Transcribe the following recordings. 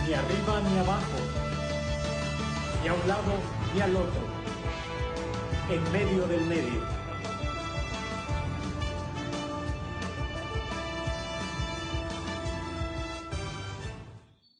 ni arriba ni abajo, ni a un lado ni al otro, en medio del medio.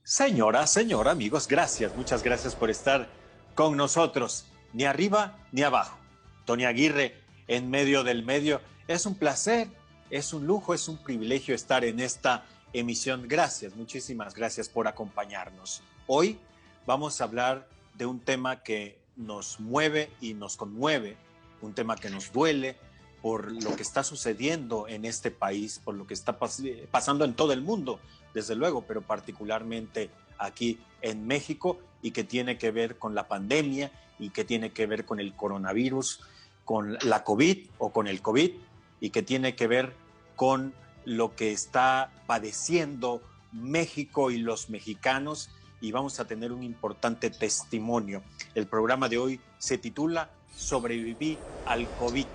Señora, amigos, gracias, muchas gracias por estar con nosotros. Ni arriba ni abajo. Tony Aguirre, en medio del medio. Es un placer, es un lujo, es un privilegio estar en esta emisión. Gracias, muchísimas gracias por acompañarnos. Hoy vamos a hablar de un tema que nos mueve y nos conmueve, un tema que nos duele por lo que está sucediendo en este país, por lo que está pasando en todo el mundo, desde luego, pero particularmente aquí en México, y que tiene que ver con la pandemia y que tiene que ver con el coronavirus, con la COVID o con el COVID, y que tiene que ver con lo que está padeciendo México y los mexicanos, y vamos a tener un importante testimonio. El programa de hoy se titula Sobreviví al COVID,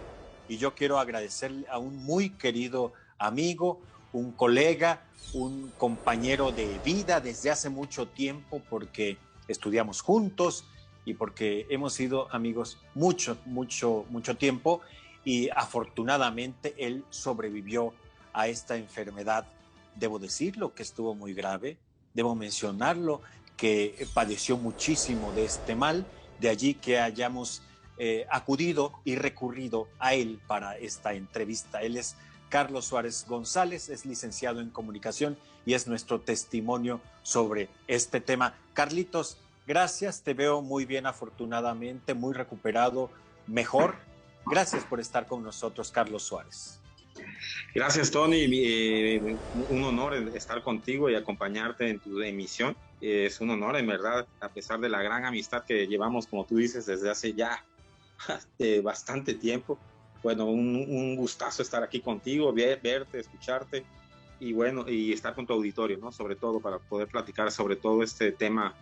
y yo quiero agradecerle a un muy querido amigo, un colega, un compañero de vida desde hace mucho tiempo, porque estudiamos juntos y porque hemos sido amigos mucho tiempo, y afortunadamente él sobrevivió a esta enfermedad. Debo decirlo que estuvo muy grave, debo mencionarlo que padeció muchísimo de este mal, de allí que hayamos acudido y recurrido a él para esta entrevista. Él es Carlos Suárez González, es licenciado en comunicación y es nuestro testimonio sobre este tema. Carlitos, gracias, te veo muy bien, afortunadamente, muy recuperado, mejor. Gracias por estar con nosotros, Carlos Suárez. Gracias, Tony. Un honor estar contigo y acompañarte en tu emisión. Es un honor, en verdad, a pesar de la gran amistad que llevamos, como tú dices, desde hace ya bastante tiempo. Bueno, un gustazo estar aquí contigo, verte, escucharte y bueno, y estar con tu auditorio, ¿no? Sobre todo para poder platicar sobre todo este tema,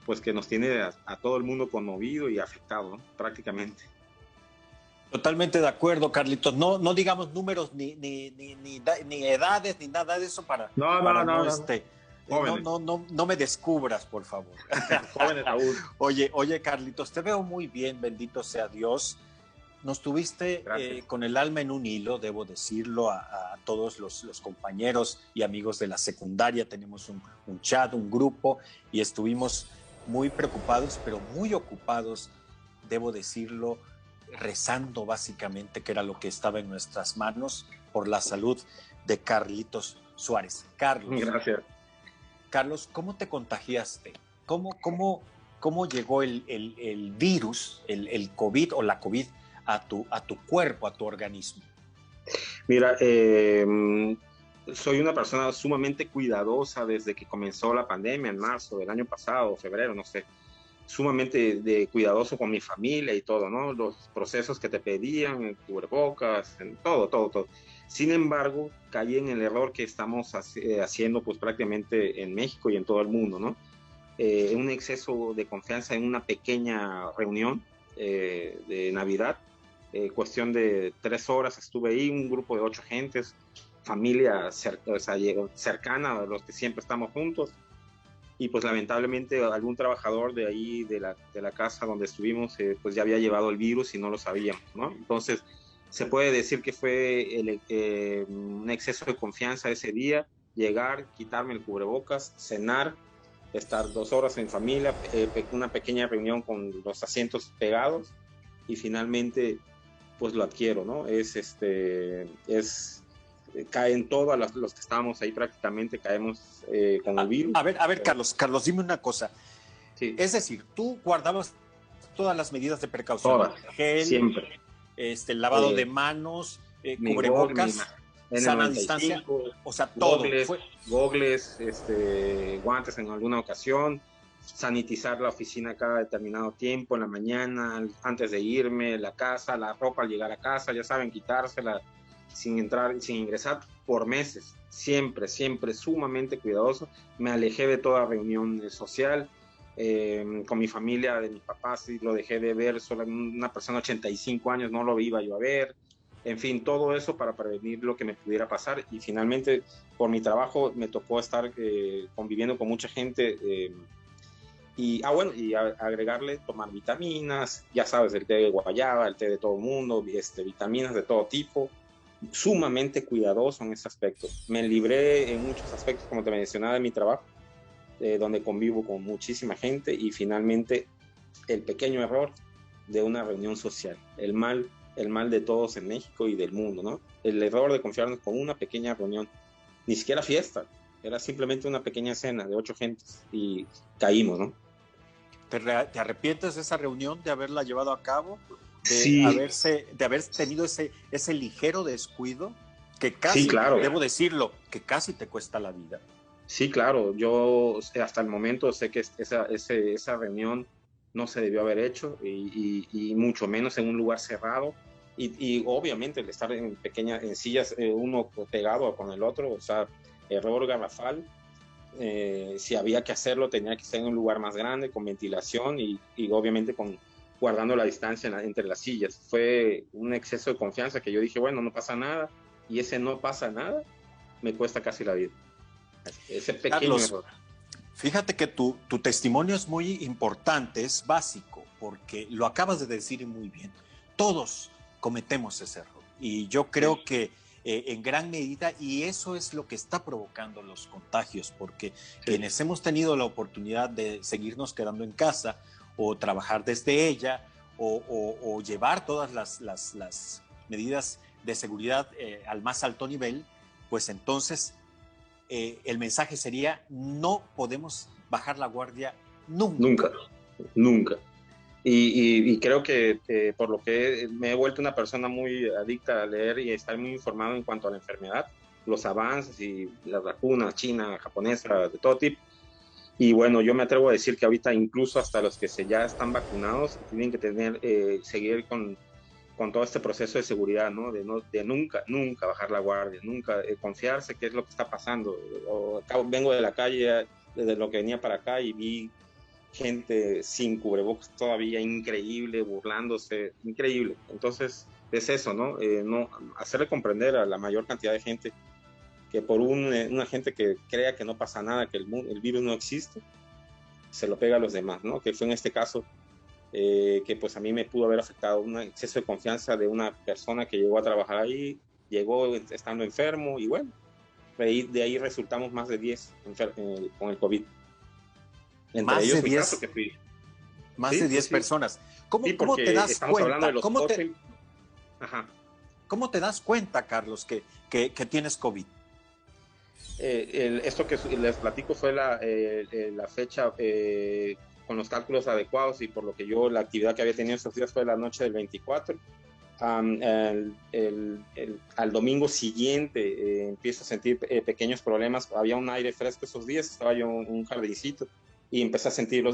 pues que nos tiene a todo el mundo conmovido y afectado, ¿no? Prácticamente. Totalmente de acuerdo, Carlitos. No digamos números ni edades ni nada de eso para no me descubras, por favor. Jóvenes aún. Oye, Carlitos, te veo muy bien, bendito sea Dios. Nos tuviste con el alma en un hilo, debo decirlo, a todos los compañeros y amigos de la secundaria. Tenemos un chat, un grupo, y estuvimos muy preocupados, pero muy ocupados, debo decirlo, rezando básicamente, que era lo que estaba en nuestras manos, por la salud de Carlitos Suárez. Carlos, ¿cómo te contagiaste? ¿Cómo llegó el virus, el COVID o la COVID a tu cuerpo, a tu organismo? Mira, soy una persona sumamente cuidadosa desde que comenzó la pandemia en marzo del año pasado, febrero, no sé. Sumamente cuidadoso con mi familia y todo, ¿no? Los procesos que te pedían, el cubrebocas, todo. Sin embargo, caí en el error que estamos haciendo pues prácticamente en México y en todo el mundo, ¿no? Un exceso de confianza en una pequeña reunión de Navidad. Cuestión de 3 horas estuve ahí, un grupo de 8 gentes, familia cercana a los que siempre estamos juntos. Y pues lamentablemente algún trabajador de ahí, de la casa donde estuvimos, pues ya había llevado el virus y no lo sabíamos, ¿no? Entonces se puede decir que fue un exceso de confianza ese día, llegar, quitarme el cubrebocas, cenar, estar 2 horas en familia, una pequeña reunión con los asientos pegados, y finalmente pues lo adquiero, ¿no? Caen todos los que estábamos ahí, prácticamente caemos con el virus. A ver, Carlos, dime una cosa. Sí. Es decir, tú guardabas todas las medidas de precaución. Todas, gel, siempre. Lavado de manos, cubrebocas, sana distancia, o sea, todo. Gogles, guantes en alguna ocasión, sanitizar la oficina cada determinado tiempo, en la mañana, antes de irme, la casa, la ropa al llegar a casa, ya saben, quitársela sin ingresar por meses, siempre sumamente cuidadoso. Me alejé de toda reunión social, con mi familia, de mis papás, sí lo dejé de ver, solo una persona de 85 años no lo iba yo a ver, en fin, todo eso para prevenir lo que me pudiera pasar. Y finalmente, por mi trabajo, me tocó estar conviviendo con mucha gente. Bueno, y agregarle, tomar vitaminas, ya sabes, el té de guayaba, el té de todo el mundo, vitaminas de todo tipo, sumamente cuidadoso en ese aspecto. Me libré en muchos aspectos, como te mencionaba, de mi trabajo, donde convivo con muchísima gente, y finalmente el pequeño error de una reunión social, el mal de todos en México y del mundo, ¿no? El error de confiarnos con una pequeña reunión, ni siquiera fiesta, era simplemente una pequeña cena de 8 gentes y caímos, ¿no? ¿Te arrepientes de esa reunión, de haberla llevado a cabo? Sí. De haber tenido ese ligero descuido que casi, sí, claro. debo decirlo, que casi te cuesta la vida. Sí, claro, yo hasta el momento sé que esa reunión no se debió haber hecho, y mucho menos en un lugar cerrado, y obviamente el estar en sillas, uno pegado con el otro, o sea, error garrafal. Si había que hacerlo, tenía que ser en un lugar más grande, con ventilación, y obviamente guardando la distancia entre las sillas. Fue un exceso de confianza que yo dije, bueno, no pasa nada, y ese no pasa nada me cuesta casi la vida. Ese pequeño Carlos, error. Fíjate que tu testimonio es muy importante, es básico, porque lo acabas de decir muy bien. Todos cometemos ese error. Y yo creo que en gran medida, y eso es lo que está provocando los contagios, porque quienes hemos tenido la oportunidad de seguirnos quedando en casa o trabajar desde ella o llevar todas las medidas de seguridad al más alto nivel, pues entonces el mensaje sería: no podemos bajar la guardia nunca. Nunca. Y creo que por lo que me he vuelto una persona muy adicta a leer y estar muy informado en cuanto a la enfermedad, los avances y las vacunas china, japonesa, de todo tipo. Y bueno, yo me atrevo a decir que ahorita incluso hasta los que ya están vacunados tienen que seguir con todo este proceso de seguridad, ¿no? De nunca bajar la guardia, nunca confiarse qué es lo que está pasando. Vengo de la calle, desde lo que venía para acá, y vi gente sin cubrebocas todavía, increíble, burlándose, increíble. Entonces, es eso, ¿no? No hacerle comprender a la mayor cantidad de gente que por una gente que crea que no pasa nada, que el virus no existe, se lo pega a los demás, ¿no? Que fue en este caso que pues a mí me pudo haber afectado un exceso de confianza de una persona que llegó a trabajar ahí, llegó estando enfermo, y bueno, de ahí resultamos más de 10 con el COVID. Entre más ellos de mi 10, caso, que fui. más de 10 personas. ¿Cómo porque te das estamos cuenta? hablando de los Ajá. ¿Cómo te das cuenta, Carlos, que tienes COVID? Esto que les platico fue la fecha con los cálculos adecuados, y por lo que la actividad que había tenido estos días fue la noche del 24. Al domingo siguiente empiezo a sentir pequeños problemas. Había un aire fresco esos días, estaba yo en un jardincito, y empecé a sentir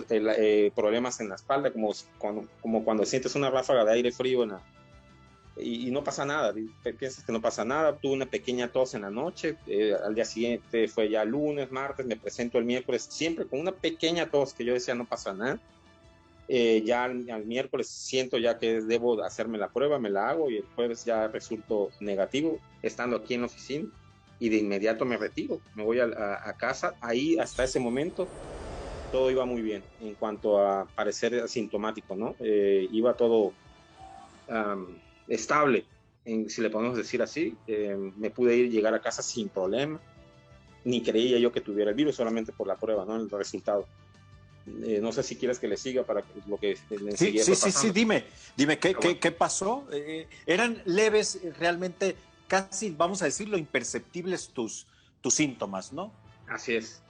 problemas en la espalda, como cuando sientes una ráfaga de aire frío y no pasa nada, piensas que no pasa nada. Tuve una pequeña tos en la noche, al día siguiente fue ya lunes, martes, me presento el miércoles, siempre con una pequeña tos que yo decía no pasa nada. Ya al miércoles siento ya que debo hacerme la prueba, me la hago, y el jueves ya resulto negativo, estando aquí en la oficina, y de inmediato me retiro, me voy a casa. Ahí, hasta ese momento, todo iba muy bien en cuanto a parecer asintomático, ¿no? Iba todo estable, si le podemos decir así. Me pude llegar a casa sin problema, ni creía yo que tuviera el virus, solamente por la prueba, ¿no? El resultado. No sé si quieres que le siga para lo que le enseguida. Sí, dime ¿qué pasó? ¿Eran leves, realmente, casi, vamos a decirlo, imperceptibles tus síntomas, ¿no? Así es.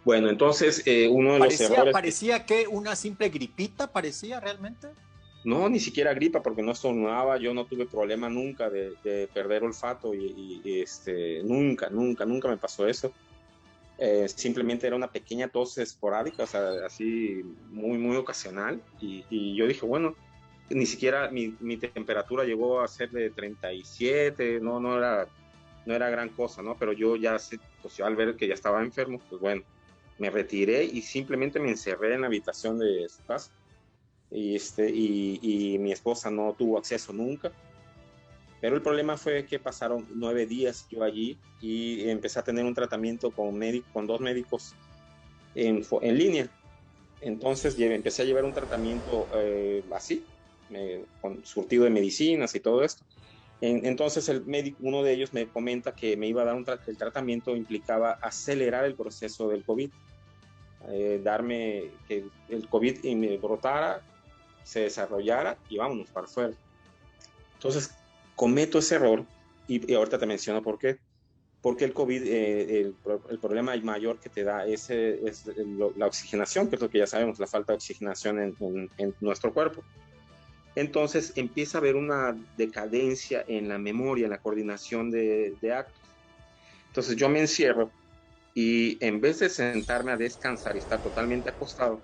Bueno, entonces uno de los errores... ¿Parecía que una simple gripita parecía realmente? No, ni siquiera gripa, porque no estornudaba. Yo no tuve problema nunca de perder olfato, nunca me pasó eso. Simplemente era una pequeña tos esporádica, o sea, así muy, muy ocasional. Y yo dije, bueno, ni siquiera mi temperatura llegó a ser de 37, no era gran cosa, ¿no? Pero yo ya, pues yo al ver que ya estaba enfermo, pues bueno, me retiré y simplemente me encerré en la habitación de su casa. Y mi esposa no tuvo acceso nunca. Pero el problema fue que pasaron 9 días yo allí y empecé a tener un tratamiento con 2 médicos en línea. Entonces empecé a llevar un tratamiento así, con surtido de medicinas y todo esto. Entonces el médico, uno de ellos me comenta que me iba a dar el tratamiento implicaba acelerar el proceso del COVID, darme que el COVID me brotara, se desarrollara y vámonos para afuera. Entonces cometo ese error y ahorita te menciono por qué. Porque el COVID, el problema mayor que te da es la oxigenación, que es lo que ya sabemos, la falta de oxigenación en nuestro cuerpo. Entonces empieza a haber una decadencia en la memoria, en la coordinación de actos. Entonces yo me encierro y en vez de sentarme a descansar y estar totalmente acostado,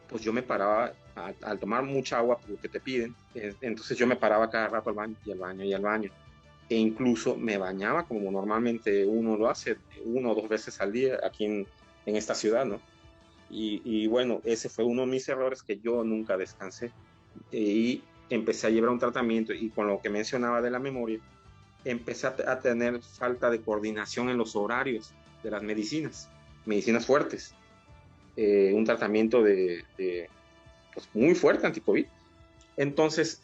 pues yo me paraba al tomar mucha agua, por lo que te piden, entonces yo me paraba cada rato al baño y al baño y al baño. E incluso me bañaba como normalmente uno lo hace, 1 o 2 veces al día aquí en esta ciudad, ¿no? Y bueno, ese fue uno de mis errores, que yo nunca descansé. Y empecé a llevar un tratamiento y con lo que mencionaba de la memoria, empecé a tener falta de coordinación en los horarios de las medicinas fuertes. Un tratamiento pues muy fuerte anti-COVID. Entonces,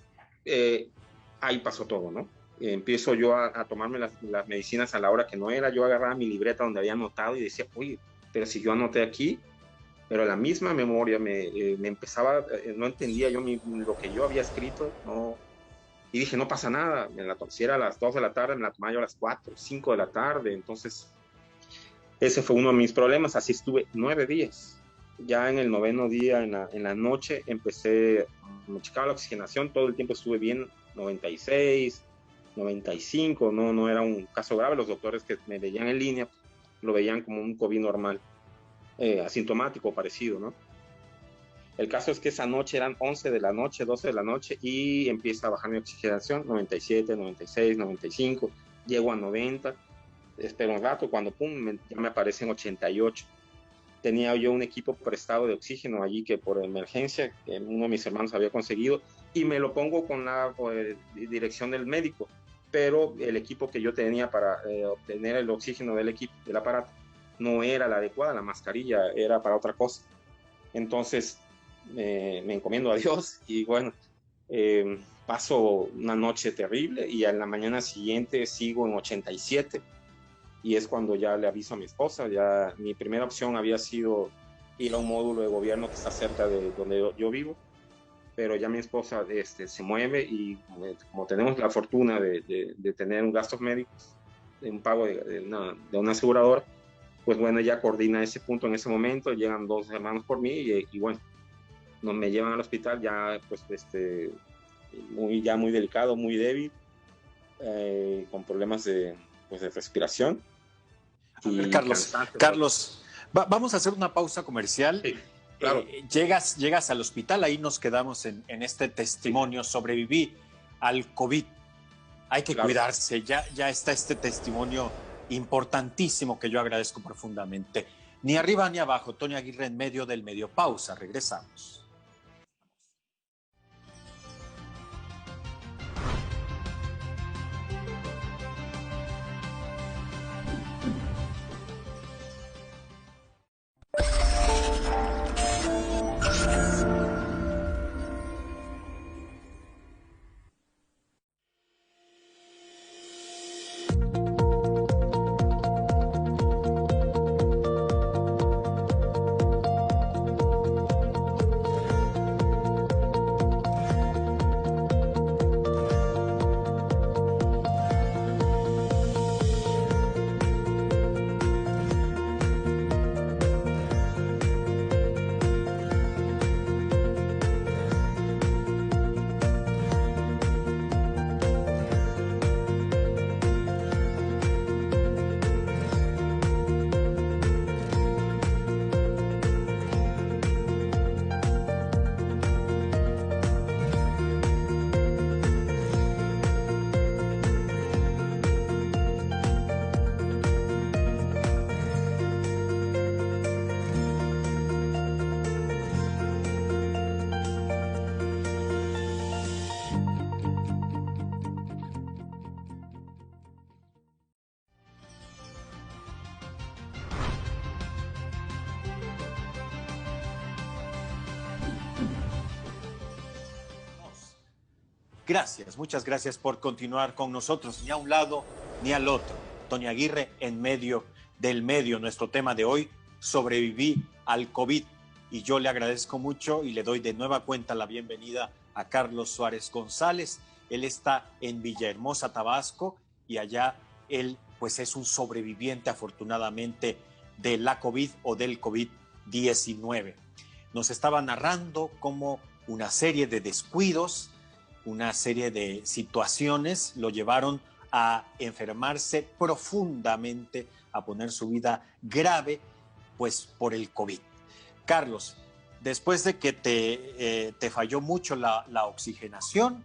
ahí pasó todo, ¿no? Empiezo yo a tomarme las medicinas a la hora que no era. Yo agarraba mi libreta donde había anotado y decía, oye, pero si yo anoté aquí, pero la misma memoria me empezaba, no entendía yo lo que yo había escrito, no, y dije, no pasa nada, si era a las 2 de la tarde, me la tomaba yo a las 4, 5 de la tarde, entonces ese fue uno de mis problemas. Así estuve 9 días. Ya en el 9º día, en la noche, me checaba la oxigenación, todo el tiempo estuve bien, 96, 95, no era un caso grave. Los doctores que me veían en línea lo veían como un COVID normal, asintomático, parecido, ¿no? El caso es que esa noche eran 11 de la noche, 12 de la noche, y empieza a bajar mi oxigenación, 97, 96, 95, llego a 90, espero un rato, cuando ya me aparecen 88. Tenía yo un equipo prestado de oxígeno allí que por emergencia, que uno de mis hermanos había conseguido, y me lo pongo con la dirección del médico, pero el equipo que yo tenía para obtener el oxígeno del aparato no era la adecuada, la mascarilla era para otra cosa. Entonces me encomiendo a Dios y bueno, paso una noche terrible y a la mañana siguiente sigo en 87 y es cuando ya le aviso a mi esposa. Ya mi primera opción había sido ir a un módulo de gobierno que está cerca de donde yo vivo, pero ya mi esposa se mueve y como tenemos la fortuna de tener un gastos médicos, de un pago de una aseguradora, pues bueno, ella coordina ese punto en ese momento. Llegan 2 hermanos por mí y bueno, me llevan al hospital ya pues muy delicado, muy débil, con problemas de respiración. A ver, Carlos, vamos a hacer una pausa comercial. Sí, claro. Llegas al hospital, ahí nos quedamos en este testimonio. Sobreviví al COVID. Hay que cuidarse. Ya está este testimonio importantísimo que yo agradezco profundamente. Ni arriba ni abajo. Toño Aguirre en medio del medio. Pausa, regresamos. Gracias, muchas gracias por continuar con nosotros, ni a un lado ni al otro. Toña Aguirre, en medio del medio, nuestro tema de hoy, sobreviví al COVID. Y yo le agradezco mucho y le doy de nueva cuenta la bienvenida a Carlos Suárez González. Él está en Villahermosa, Tabasco, y allá él pues es un sobreviviente afortunadamente de la COVID o del COVID-19. Nos estaba narrando cómo una serie de descuidos, una serie de situaciones lo llevaron a enfermarse profundamente, a poner su vida grave, pues por el COVID. Carlos, después de que te falló mucho la oxigenación,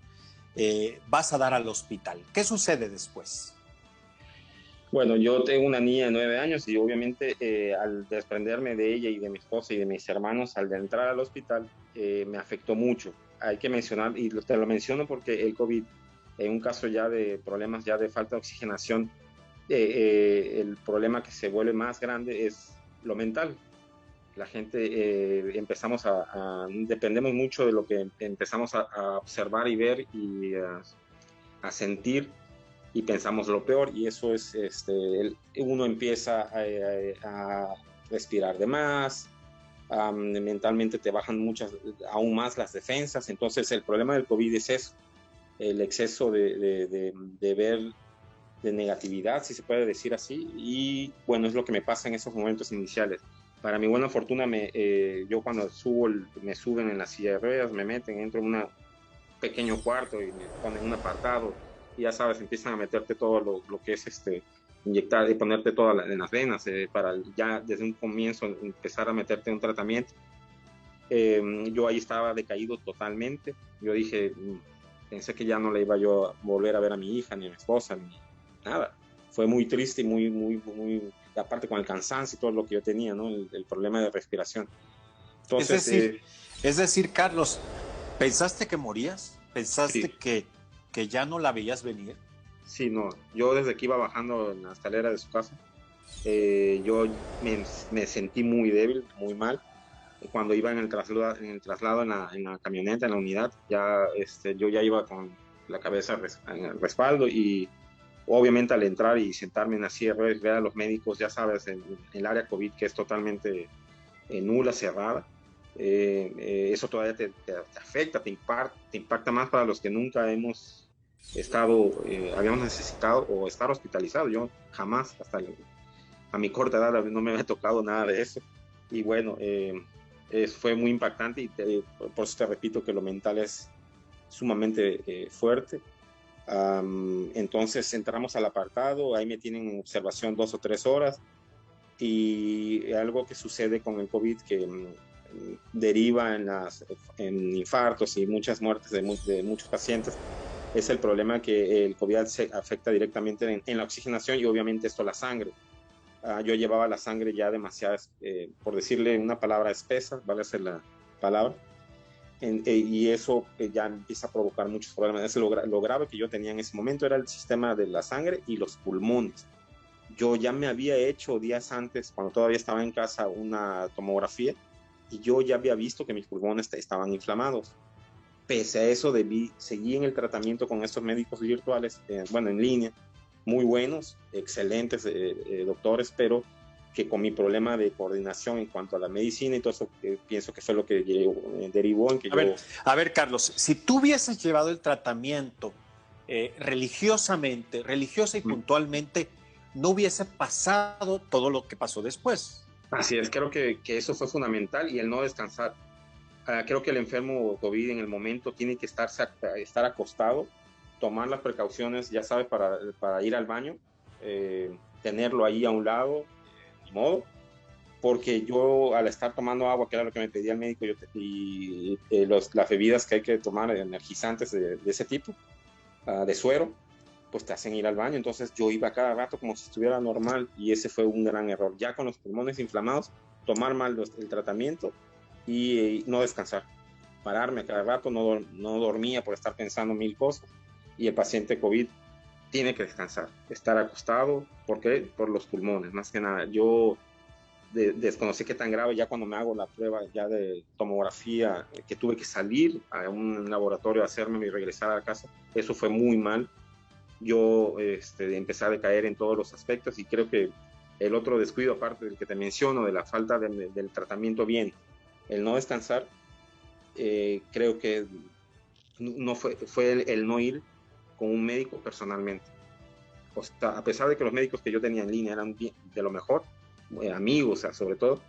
vas a dar al hospital. ¿Qué sucede después? Bueno, yo tengo una niña de 9 años y obviamente al desprenderme de ella y de mi esposa y de mis hermanos, al entrar al hospital, me afectó mucho. Hay que mencionar, y te lo menciono porque el COVID, en un caso ya de problemas ya de falta de oxigenación, el problema que se vuelve más grande es lo mental. La gente dependemos mucho de lo que empezamos a observar y ver y a sentir, y pensamos lo peor, y eso es, uno empieza a respirar de más, mentalmente te bajan aún más las defensas. Entonces el problema del COVID es eso, el exceso de ver, de negatividad, si se puede decir así, y bueno, es lo que me pasa en esos momentos iniciales. Para mi buena fortuna, yo cuando me suben en la silla de ruedas, me meten, entro en un pequeño cuarto y me ponen un apartado, y ya sabes, empiezan a meterte todo lo que es inyectar y ponerte todo en las venas, para ya desde un comienzo empezar a meterte un tratamiento. Yo ahí estaba decaído totalmente. Yo dije, pensé que ya no le iba yo a volver a ver a mi hija, ni a mi esposa, ni nada. Fue muy triste y muy, aparte con el cansancio y todo lo que yo tenía, ¿no? El problema de respiración. Entonces, es decir, Carlos, ¿pensaste que morías? ¿Pensaste sí. que ya no la veías venir? Sí, no. Yo desde que iba bajando en la escalera de su casa, yo me sentí muy débil, muy mal. Cuando iba en el traslado en la camioneta, en la unidad, yo ya iba con la cabeza en el respaldo, y obviamente al entrar y sentarme en la silla de ruedas, ver a los médicos, ya sabes, en el área COVID, que es totalmente nula, cerrada, eso todavía te afecta, te impacta más para los que nunca hemos habíamos necesitado o estar hospitalizados. Yo jamás, a mi corta edad, no me había tocado nada de eso. Y bueno, fue muy impactante, y por eso te repito que lo mental es sumamente fuerte. Entonces entramos al apartado, ahí me tienen en observación 2 o 3 horas, y algo que sucede con el COVID que deriva en infartos y muchas muertes de muchos pacientes, es el problema que el COVID se afecta directamente en la oxigenación, y obviamente esto la sangre. Yo llevaba la sangre ya demasiada, por decirle una palabra, espesa, vale hacer la palabra, y eso ya empieza a provocar muchos problemas. Lo grave que yo tenía en ese momento era el sistema de la sangre y los pulmones. Yo ya me había hecho días antes, cuando todavía estaba en casa, una tomografía, y yo ya había visto que mis pulmones estaban inflamados. Pese a eso, seguí en el tratamiento con estos médicos virtuales, en línea, muy buenos, excelentes doctores, pero que con mi problema de coordinación en cuanto a la medicina y todo eso, pienso que fue lo que derivó en que A ver, Carlos, si tú hubieses llevado el tratamiento religiosa y puntualmente, no hubiese pasado todo lo que pasó después. Así es, creo que eso fue fundamental, y el no descansar. Creo que el enfermo COVID en el momento tiene que estar acostado, tomar las precauciones, ya sabes, para ir al baño, tenerlo ahí a un lado, de modo, porque yo, al estar tomando agua, que era lo que me pedía el médico, las bebidas que hay que tomar, energizantes de ese tipo, de suero, pues te hacen ir al baño. Entonces yo iba cada rato como si estuviera normal, y ese fue un gran error. Ya con los pulmones inflamados, tomar mal el tratamiento y no descansar. Pararme a cada rato, no dormía por estar pensando mil cosas. Y el paciente COVID tiene que descansar, estar acostado. ¿Por qué? Por los pulmones, más que nada. Yo desconocí qué tan grave. Ya cuando me hago la prueba ya de tomografía, que tuve que salir a un laboratorio a hacerme y regresar a casa, eso fue muy mal. Yo empecé a decaer en todos los aspectos, y creo que el otro descuido, aparte del que te menciono, de la falta del tratamiento bien, el no descansar, creo que no fue el no ir con un médico personalmente. O sea, a pesar de que los médicos que yo tenía en línea eran de lo mejor, amigos, o sea, sobre todo,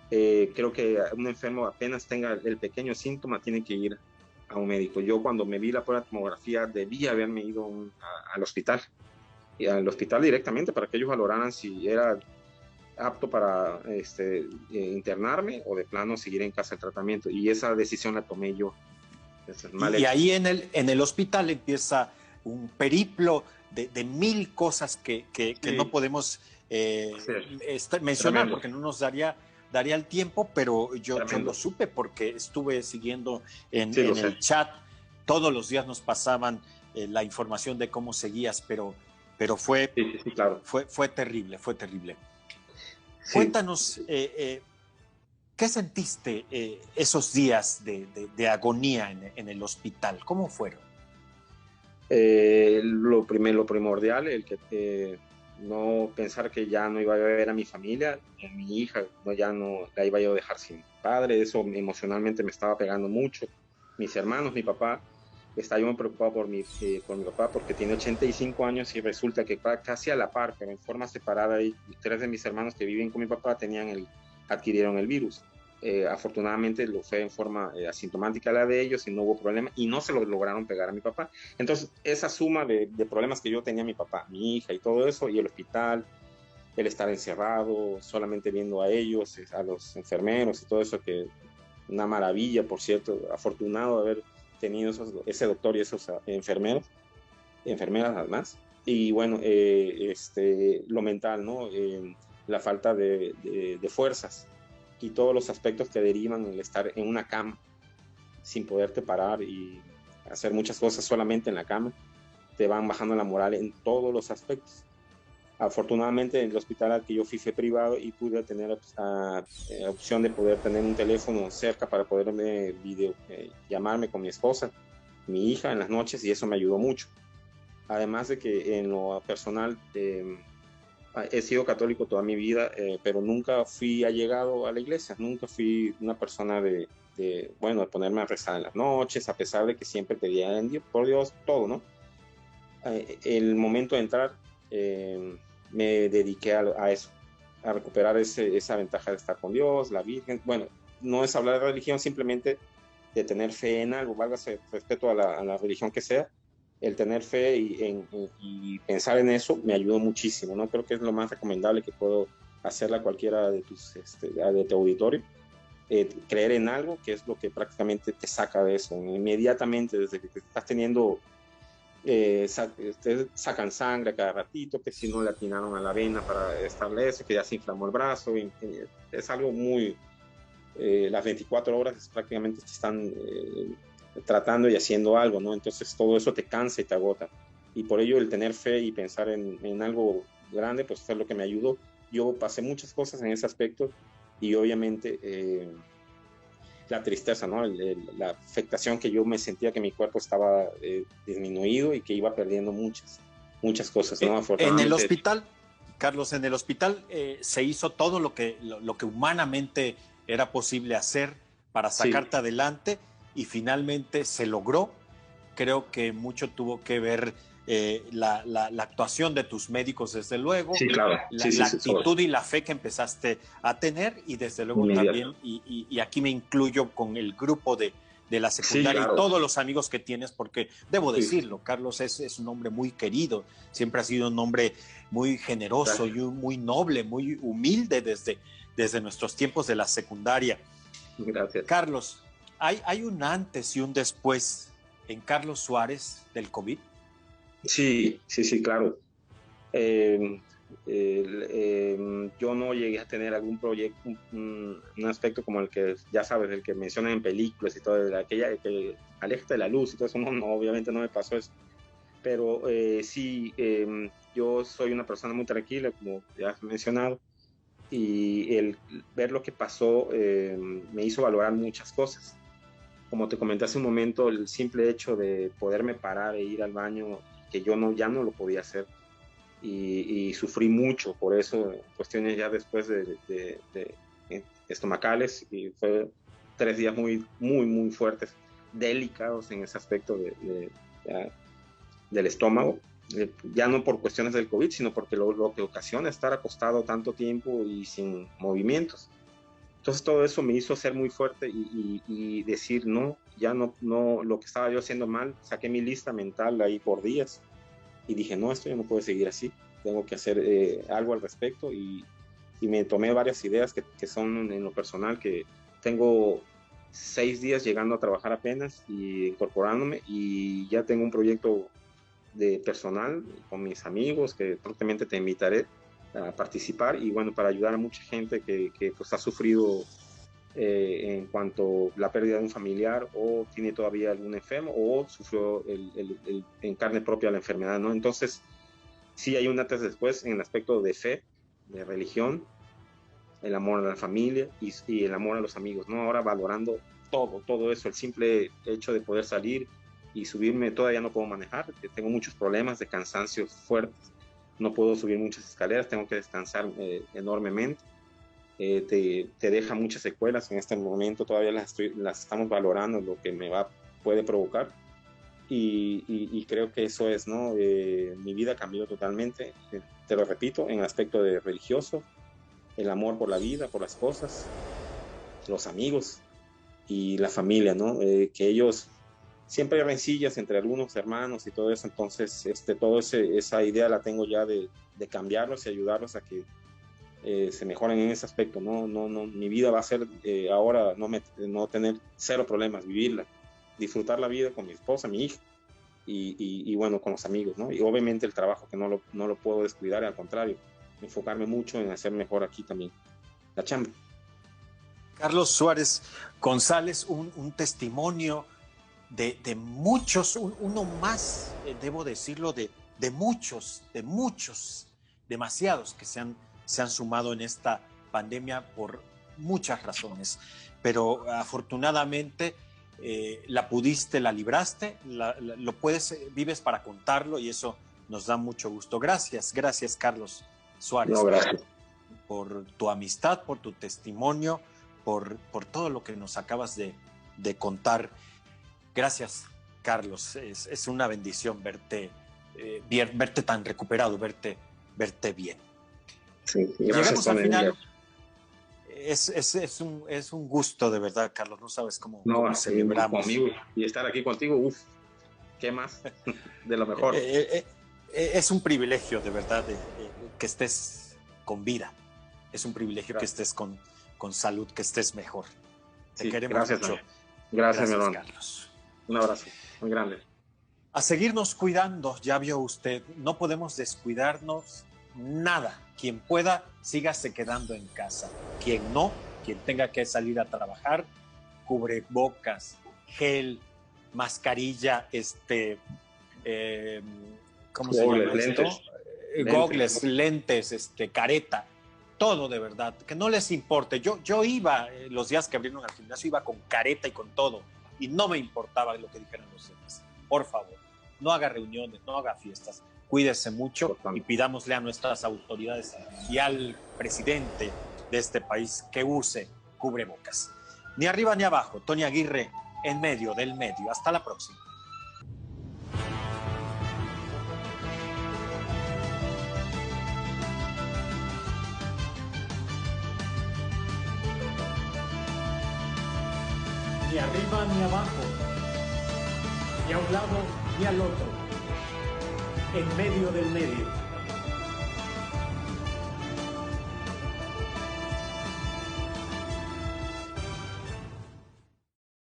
creo que un enfermo apenas tenga el pequeño síntoma tiene que ir a un médico. Yo cuando me vi la prueba de tomografía debí haberme ido al hospital, y al hospital directamente, para que ellos valoraran si era apto para internarme o de plano seguir en casa el tratamiento, y esa decisión la tomé yo. Y ahí en el hospital empieza un periplo de mil cosas que Sí. no podemos mencionar. Tremendo. Porque no nos daría el tiempo, pero yo lo supe porque estuve siguiendo en el chat. Todos los días nos pasaban la información de cómo seguías, pero fue, claro. fue terrible, fue terrible. Sí. Cuéntanos, ¿qué sentiste esos días de agonía en el hospital? ¿Cómo fueron? Lo primordial, el que no pensar que ya no iba a ver a mi familia, a mi hija, ya no la iba yo a dejar sin padre. Eso emocionalmente me estaba pegando mucho. Mis hermanos, mi papá, estaba yo muy preocupado por mi papá, porque tiene 85 años y resulta que casi a la par, pero en forma separada, y 3 de mis hermanos que viven con mi papá adquirieron el virus. Afortunadamente lo fue en forma asintomática la de ellos y no hubo problema, y no se lo lograron pegar a mi papá. Entonces esa suma de problemas que yo tenía, mi papá, mi hija y todo eso, y el hospital, el estar encerrado solamente viendo a ellos, a los enfermeros y todo eso, que una maravilla, por cierto, afortunado de haber tenido ese doctor y esos enfermeras además. Y bueno, lo mental, ¿no? La falta de fuerzas y todos los aspectos que derivan en el estar en una cama sin poderte parar y hacer muchas cosas solamente en la cama, te van bajando la moral en todos los aspectos. Afortunadamente el hospital al que yo fui fue privado y pude tener opción de poder tener un teléfono cerca para poderme llamarme con mi esposa, mi hija en las noches, y eso me ayudó mucho. Además de que en lo personal he sido católico toda mi vida, pero nunca fui allegado a la iglesia, nunca fui una persona de ponerme a rezar en las noches, a pesar de que siempre pedía por Dios todo, ¿no? El momento de entrar, me dediqué a eso, a recuperar esa ventaja de estar con Dios, la Virgen. Bueno, no es hablar de religión, simplemente de tener fe en algo, válgase respeto a la religión que sea. El tener fe y pensar en eso me ayudó muchísimo, ¿no? Creo que es lo más recomendable que puedo hacerle a cualquiera de tu auditorio. Creer en algo, que es lo que prácticamente te saca de eso. Inmediatamente, desde que estás teniendo, sacan sangre a cada ratito, que si no le atinaron a la vena para estarle eso, que ya se inflamó el brazo. Es algo muy... las 24 horas prácticamente te están... tratando y haciendo algo, ¿no? Entonces todo eso te cansa y te agota, y por ello el tener fe y pensar en algo grande, pues fue lo que me ayudó. Yo pasé muchas cosas en ese aspecto, y obviamente la tristeza, ¿no? La afectación, que yo me sentía que mi cuerpo estaba disminuido y que iba perdiendo muchas cosas, ¿no? En el hospital, Carlos, en el hospital se hizo todo lo que humanamente era posible hacer para sacarte adelante, y finalmente se logró. Creo que mucho tuvo que ver la actuación de tus médicos, desde luego, claro. la actitud y la fe que empezaste a tener, y desde luego también, y aquí me incluyo con el grupo de la secundaria, claro, y todos los amigos que tienes, porque debo decirlo, Carlos es un hombre muy querido, siempre ha sido un hombre muy generoso, y muy noble, muy humilde desde nuestros tiempos de la secundaria. Gracias. Carlos, ¿hay un antes y un después en Carlos Suárez del COVID? Sí, claro. Yo no llegué a tener algún proyecto, un aspecto como el que, ya sabes, el que mencionan en películas y todo, aquella que aléjate de la luz y todo eso. No, obviamente no me pasó eso. Pero sí, yo soy una persona muy tranquila, como ya has mencionado, y el ver lo que pasó me hizo valorar muchas cosas. Como te comenté hace un momento, el simple hecho de poderme parar e ir al baño, que yo ya no lo podía hacer, y sufrí mucho por eso, cuestiones ya después de estomacales, y fue 3 días muy, muy, muy fuertes, delicados en ese aspecto del estómago, ya no por cuestiones del COVID, sino porque lo que ocasiona estar acostado tanto tiempo y sin movimientos. Entonces todo eso me hizo ser muy fuerte y decir no, ya no, lo que estaba yo haciendo mal, saqué mi lista mental ahí por días y dije no, esto ya no puede seguir así, tengo que hacer algo al respecto y me tomé varias ideas que son en lo personal, que tengo 6 días llegando a trabajar apenas y incorporándome, y ya tengo un proyecto de personal con mis amigos que prontamente te invitaré a participar, y bueno, para ayudar a mucha gente que pues ha sufrido en cuanto a la pérdida de un familiar, o tiene todavía algún enfermo, o sufrió en carne propia la enfermedad, ¿no? Entonces sí hay un antes y después en el aspecto de fe, de religión, el amor a la familia y el amor a los amigos, ¿no? Ahora valorando todo eso, el simple hecho de poder salir y subirme. Todavía no puedo manejar, tengo muchos problemas de cansancio fuertes, no puedo subir muchas escaleras, tengo que descansar enormemente, te deja muchas secuelas en este momento, todavía las estamos valorando, lo que puede provocar, y creo que eso es, ¿no? Mi vida cambió totalmente, te lo repito, en el aspecto de religioso, el amor por la vida, por las cosas, los amigos y la familia, ¿no? Que ellos, siempre hay rencillas entre algunos hermanos y todo eso, entonces esa idea la tengo ya de cambiarlos y ayudarlos a que se mejoren en ese aspecto, ¿no? Mi vida va a ser ahora no tener 0 problemas, vivirla, disfrutar la vida con mi esposa, mi hija y bueno, con los amigos, ¿no? Y obviamente el trabajo, que no lo puedo descuidar, al contrario, enfocarme mucho en hacer mejor aquí también la chamba. Carlos Suárez González, un testimonio de muchos, uno más, debo decirlo, de muchos, demasiados que se han sumado en esta pandemia por muchas razones, pero afortunadamente la libraste, lo puedes, vives para contarlo, y eso nos da mucho gusto. Gracias Carlos Suárez, no, gracias. Por tu amistad, por tu testimonio, por todo lo que nos acabas de contar. Gracias, Carlos. Es una bendición verte tan recuperado, verte bien. Sí, llegamos al final. Es un gusto, de verdad, Carlos. No sabes cómo celebramos. Conmigo, y estar aquí contigo, ¿qué más? De lo mejor. Es un privilegio, de verdad, que estés con vida. Es un privilegio que estés con salud, que estés mejor. Te queremos mucho. Gracias, mi hermano. Carlos. Un abrazo muy grande. A seguirnos cuidando, ya vio usted, no podemos descuidarnos nada. Quien pueda, sígase quedando en casa. Quien no, quien tenga que salir a trabajar, cubrebocas, gel, mascarilla, ¿cómo se llama esto? Gogles, lentes, careta, todo, de verdad, que no les importe. Yo iba, los días que abrieron al gimnasio, iba con careta y con todo, y no me importaba lo que dijeran los demás. Por favor, no haga reuniones, no haga fiestas, cuídese mucho y pidámosle a nuestras autoridades y al presidente de este país que use cubrebocas. Ni arriba ni abajo, Tony Aguirre en medio del medio. Hasta la próxima. Ni arriba ni abajo, ni a un lado ni al otro, en medio del medio.